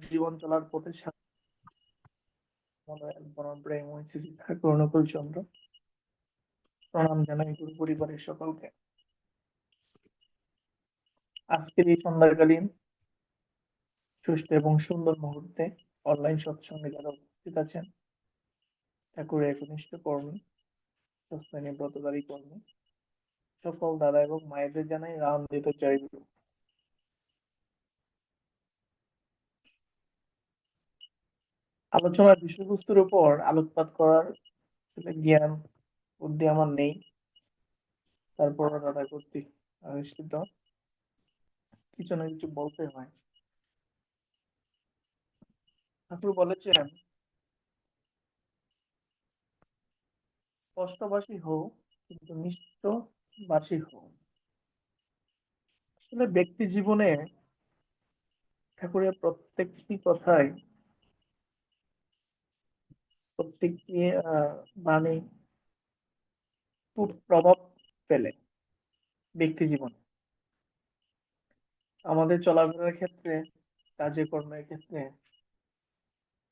জীবন চলার পথে প্রেম শ্রী ঠাকুর অনুকূল চন্দ্র প্রণাম জানাই গুরু পরিবারের সকলকে। আজকের এই সন্ধ্যাকালীন সুষ্ঠু এবং সুন্দর মুহূর্তে অনলাইন সৎসঙ্গে যারা উপস্থিত আছেন, ঠাকুরের একনিষ্ঠ কর্মী, সশ্রেণী ব্রতধারী কর্মী সকল দাদা এবং মায়েদের জানাই রামদিত জয়গুরু। আলোচনার বিষয়বস্তুর উপর আলোকপাত করার জ্ঞান বুদ্ধি আমার নেই, তারপর দাদা কর্তৃক আবিষ্কৃত কিছু না কিছু বলতে হয়। ঠাকুর বলেছেন, স্পষ্টভাষী হও কিন্তু মিষ্টভাষী হও। আসলে ব্যক্তি জীবনে ঠাকুরের প্রত্যেকটি কথাই, প্রত্যেকটি বাণী খুব প্রভাব ফেলে ব্যক্তি জীবনে। আমাদের চলাফেরার ক্ষেত্রে, কাজে কর্মের ক্ষেত্রে,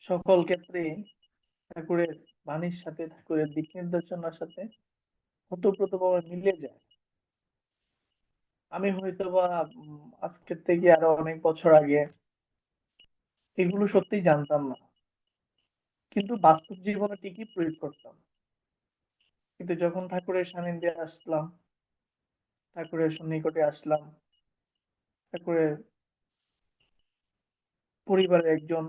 সকল ক্ষেত্রে ঠাকুরের বাণীর সাথে, ঠাকুরের দিক নির্দেশনার সাথে ওতপ্রোতভাবে মিলে যায়। আমি হয়তোবা আজকের থেকে আরো অনেক বছর আগে এগুলো সত্যিই জানতাম না, কিন্তু বাস্তব জীবনে ঠিকই প্রয়োগ করতাম। কিন্তু যখন ঠাকুরের সান্নিধ্যে আসলাম, ঠাকুরের সন্নিকটে আসলাম, ঠাকুরের পরিবারের একজন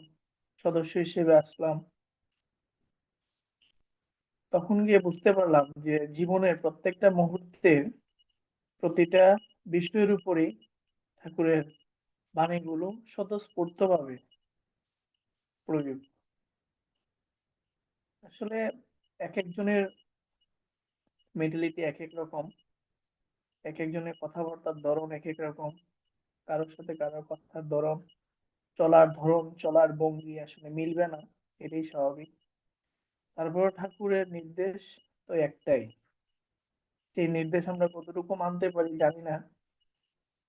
সদস্য হিসেবে আসলাম, তখন গিয়ে বুঝতে পারলাম যে জীবনের প্রত্যেকটা মুহূর্তের প্রতিটা বিষয়ের উপরেই ঠাকুরের বাণীগুলো স্বতঃস্ফূর্তভাবে প্রয়োগ। আসলে এক একজনের মেন্টালিটি এক এক রকম, এক একজনের কথাবার্তার ধরন এক এক রকম, কারোর সাথে কারোর কথার ধরন, চলার ধরন, চলার ভঙ্গি আসলে মিলবে না, এটাই স্বাভাবিক। তারপর ঠাকুরের নির্দেশ তো একটাই, সেই নির্দেশ আমরা কতটুকু মানতে পারি জানি না,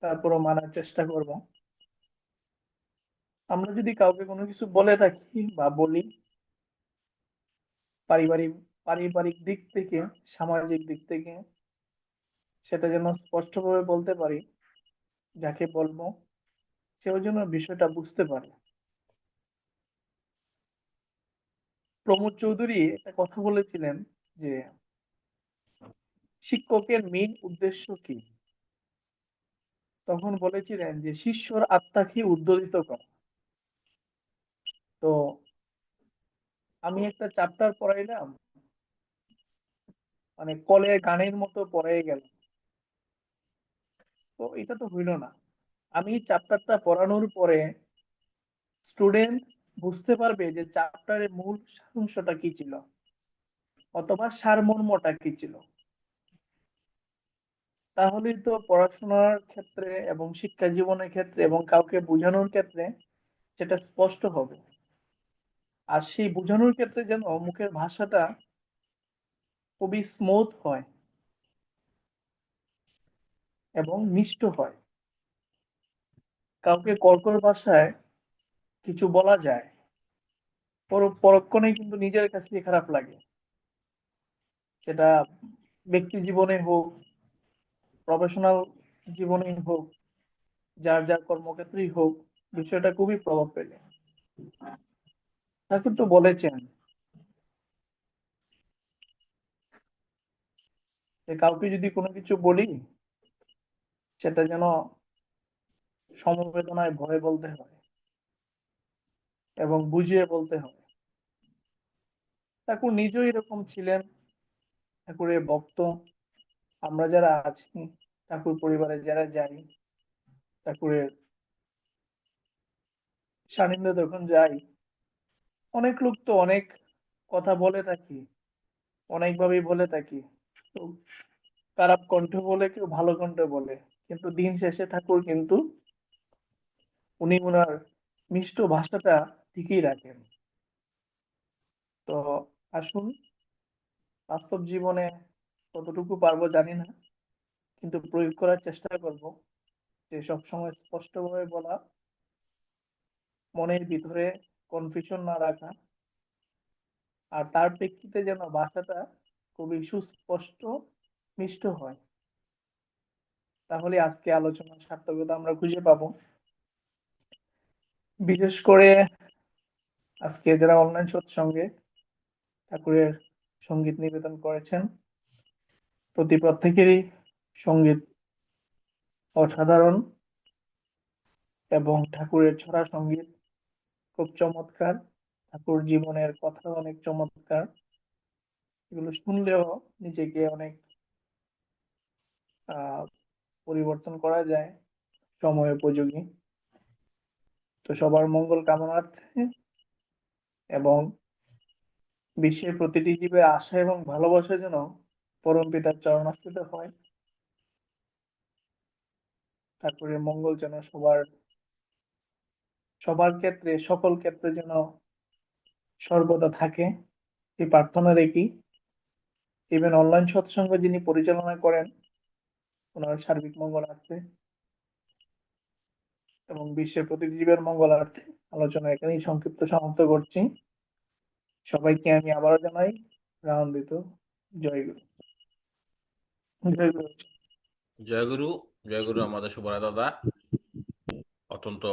তারপরও মানার চেষ্টা করব। আমরা যদি কাউকে কোনো কিছু বলে থাকি বা বলি, পারিবারিক পারিবারিক দিক থেকে, সামাজিক দিক থেকে, সেটা যেন স্পষ্টভাবে বলতে পারি, যাকে বলবো সেও যেন বিষয়টা বুঝতে পারে। প্রমোদ চৌধুরী একটা কথা বলেছিলেন যে শিক্ষকের মেইন উদ্দেশ্য কি, তখন বলেছিলেন যে শিষ্যর আত্মাকে উদ্বোধিত করা। তো আমি একটা চ্যাপ্টার পড়াইলাম, মানে কলের গানের মতো পড়াই গেল, তো এটা তো হইল না। আমি চ্যাপ্টারটা পড়ানোর পরে স্টুডেন্ট বুঝতে পারবে যে চ্যাপ্টারের মূল সারাংশটা কি ছিল, অথবা সারমর্মটা কি ছিল, তাহলেই তো পড়াশোনার ক্ষেত্রে এবং শিক্ষা জীবনের ক্ষেত্রে এবং কাউকে বোঝানোর ক্ষেত্রে সেটা স্পষ্ট হবে। আর সেই বোঝানোর ক্ষেত্রে যেন মুখের ভাষাটা খুবই স্মুথ হয় এবং মিষ্ট হয়। কাউকে কর্কশ ভাষায় কিছু বলা যায়, পরক্ষণে কিন্তু নিজের কাছে খারাপ লাগে। সেটা ব্যক্তি জীবনে হোক, প্রফেশনাল জীবনেই হোক, যার যার কর্মক্ষেত্রেই হোক, বিষয়টা খুবই প্রভাব ফেলে। ঠাকুর তো বলেছেন যে কাউকে যদি কোনো কিছু বলি, সেটা যেন সমবেদনায় ভয়ে বলতে হয় এবং বুঝিয়ে বলতে হয়। ঠাকুর নিজেও এরকম ছিলেন, ঠাকুরের ভক্ত। আমরা যারা আছি, ঠাকুর পরিবারে যারা যাই, ঠাকুরের সান্নিধ্যে যখন যাই, অনেক লোক তো অনেক কথা বলে থাকি, অনেকভাবেই বলে থাকি। তো খারাপ কণ্ঠ বলে, কেউ ভালো কণ্ঠ বলে, কিন্তু দিন শেষে ঠাকুর কিন্তু উনি ওনার মিষ্ট ভাষাটা ঠিকই রাখেন। তো আসুন, বাস্তব জীবনে কতটুকু পারবো জানি না, কিন্তু প্রয়োগ করার চেষ্টা করব যে সবসময় স্পষ্টভাবে বলা, মনের ভিতরে কনফিউশন না রাখা, আর তার প্রেক্ষিতে যেন ভাষাটা খুবই সুস্পষ্ট, মিষ্ট হয়। তাহলে আজকে আলোচনার সার্থকতা আমরা খুঁজে পাবো। বিশেষ করে আজকে যারা অনলাইন সৎসঙ্গে ঠাকুরের সঙ্গীত নিবেদন করেছেন, প্রতি প্রত্যেকেরই সঙ্গীত অসাধারণ, এবং ঠাকুরের ছড়া সঙ্গীত খুব চমৎকার। ঠাকুর জীবনের কথা অনেক চমৎকার, এগুলো শুনলেও নিজেকে অনেক আহ পরিবর্তন করা যায় সময় উপযোগী। তো সবার মঙ্গল কামনার্থে এবং বিশ্বের প্রতিটি জীবের আশা এবং ভালোবাসা যেন পরম পিতার চরণাশ্রিত হয়, ঠাকুরের মঙ্গল যেন সবার ক্ষেত্রে, সকল ক্ষেত্রে যেন সর্বদা থাকে, এই প্রার্থনা রেখি। ইভেন অনলাইন সৎসঙ্গ যিনি পরিচালনা করেন, ওনার সার্বিক মঙ্গলার্থে এবং বিশ্বের প্রতিটি জীবের মঙ্গলার্থে আলোচনা এখানেই সংক্ষিপ্ত সমাপ্ত করছি। সবাইকে আমি আবারও জানাই প্রাণান্বিত জয় গুরু। জয় গুরু। জয়গুরু। জয়গুরু আমাদের সুবরা দাদা অত্যন্ত